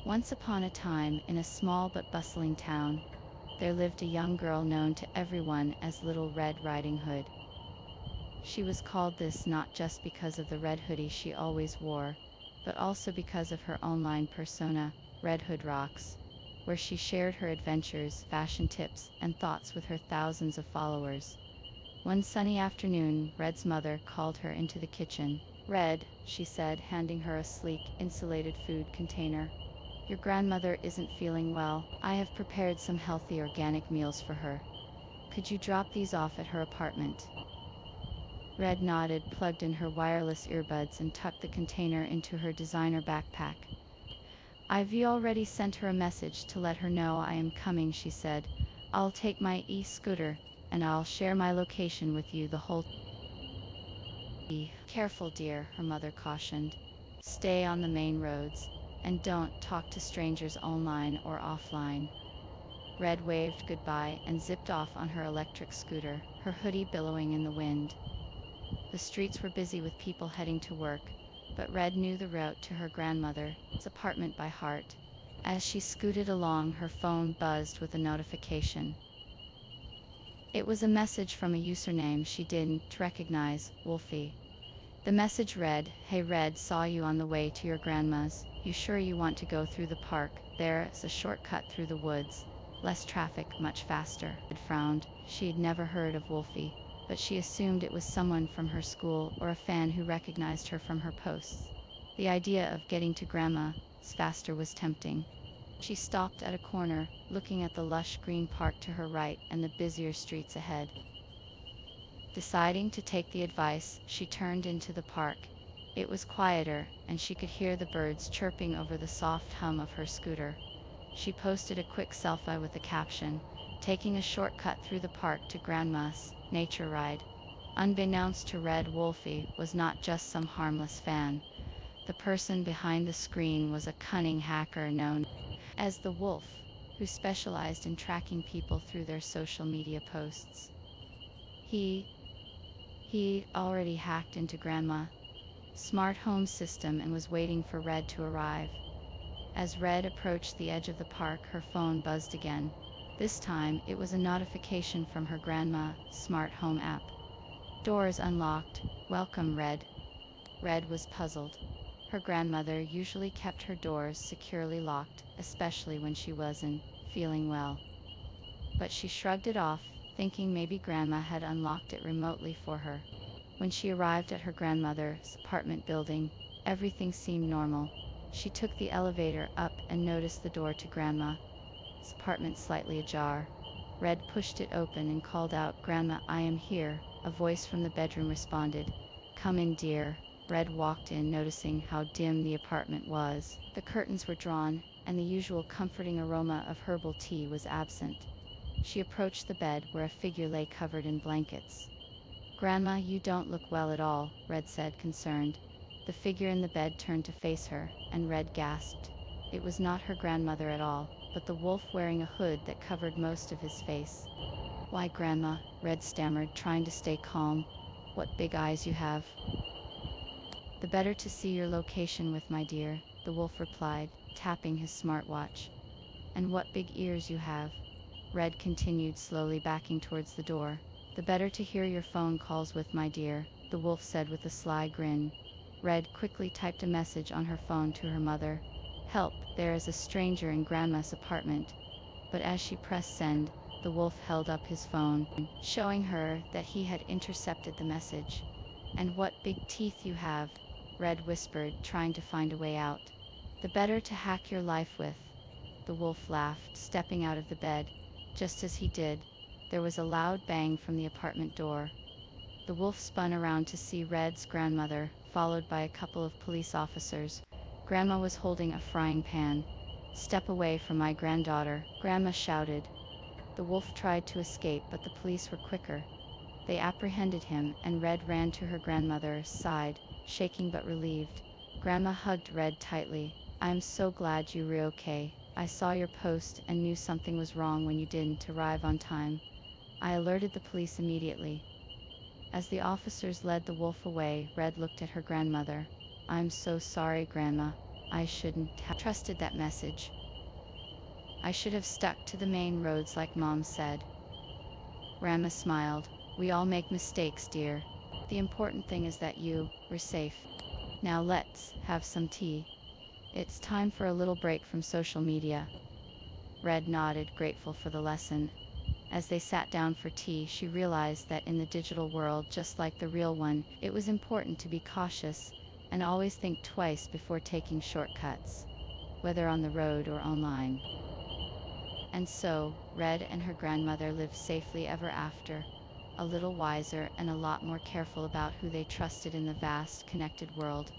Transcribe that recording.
Once upon a time, in a small but bustling town, there lived a young girl known to everyone as Little Red Riding Hood. She was called this not just because of the red hoodie she always wore, but also because of her online persona, Red Hood Rocks, where she shared her adventures, fashion tips, and thoughts with her thousands of followers. One sunny afternoon, Red's mother called her into the kitchen. "Red," she said, handing her a sleek, insulated food container. "Your grandmother isn't feeling well. I have prepared some healthy organic meals for her. Could you drop these off at her apartment?" Red nodded, plugged in her wireless earbuds, and tucked the container into her designer backpack. "I've already sent her a message to let her know I am coming," she said. "I'll take my e-scooter, and I'll share my location with you the whole time." "Be careful, dear," her mother cautioned. "Stay on the main roads, and don't talk to strangers online or offline." Red waved goodbye and zipped off on her electric scooter, her hoodie billowing in the wind. The streets were busy with people heading to work, but Red knew the route to her grandmother's apartment by heart. As she scooted along, her phone buzzed with a notification. It was a message from a username she didn't recognize, Wolfie. The message read, "Hey Red, saw you on the way to your grandma's. You sure you want to go through the park? There's a shortcut through the woods. Less traffic, much faster." Red frowned. She'd never heard of Wolfie, but she assumed it was someone from her school or a fan who recognized her from her posts. The idea of getting to grandma's faster was tempting. She stopped at a corner, looking at the lush green park to her right and the busier streets ahead. Deciding to take the advice, she turned into the park. It was quieter, and she could hear the birds chirping over the soft hum of her scooter. She posted a quick selfie with the caption, "Taking a shortcut through the park to Grandma's nature ride." Unbeknownst to Red, Wolfie was not just some harmless fan. The person behind the screen was a cunning hacker known as the Wolf, who specialized in tracking people through their social media posts. He already hacked into Grandma's smart home system and was waiting for Red to arrive. As Red approached the edge of the park, her phone buzzed again. This time, it was a notification from her grandma's smart home app. "Doors unlocked. Welcome, Red." Red was puzzled. Her grandmother usually kept her doors securely locked, especially when she wasn't feeling well. But she shrugged it off, thinking maybe Grandma had unlocked it remotely for her. When she arrived at her grandmother's apartment building, everything seemed normal. She took the elevator up and noticed the door to Grandma's apartment slightly ajar. Red pushed it open and called out, "Grandma, I am here." A voice from the bedroom responded, "Come in, dear." Red walked in, noticing how dim the apartment was. The curtains were drawn, and the usual comforting aroma of herbal tea was absent. She approached the bed, where a figure lay covered in blankets. "Grandma, you don't look well at all," Red said, concerned. The figure in the bed turned to face her, and Red gasped. It was not her grandmother at all, but the wolf wearing a hood that covered most of his face. "Why, Grandma," Red stammered, trying to stay calm. "What big eyes you have." "The better to see your location with, my dear," the wolf replied, tapping his smartwatch. "And what big ears you have." Red continued, slowly backing towards the door. "The better to hear your phone calls with, my dear," the wolf said with a sly grin. Red quickly typed a message on her phone to her mother. "Help, there is a stranger in Grandma's apartment." But as she pressed send, the wolf held up his phone, showing her that he had intercepted the message. "And what big teeth you have," Red whispered, trying to find a way out. "The better to hack your life with." The wolf laughed, stepping out of the bed. Just as he did, there was a loud bang from the apartment door. The wolf spun around to see Red's grandmother, followed by a couple of police officers. Grandma was holding a frying pan. "Step away from my granddaughter," Grandma shouted. The wolf tried to escape, but the police were quicker. They apprehended him, and Red ran to her grandmother's side, shaking but relieved. Grandma hugged Red tightly. "I am so glad you're okay. I saw your post and knew something was wrong when you didn't arrive on time. I alerted the police immediately." As the officers led the wolf away, Red looked at her grandmother. "I'm so sorry, Grandma. I shouldn't have trusted that message. I should have stuck to the main roads like Mom said. Grandma smiled. We all make mistakes, dear. The important thing is that you were safe. Now let's have some tea. It's time for a little break from social media. Red nodded, grateful for the lesson. As they sat down for tea, she realized that in the digital world, just like the real one, it was important to be cautious and always think twice before taking shortcuts, whether on the road or online. And so, Red and her grandmother lived safely ever after, a little wiser and a lot more careful about who they trusted in the vast, connected world.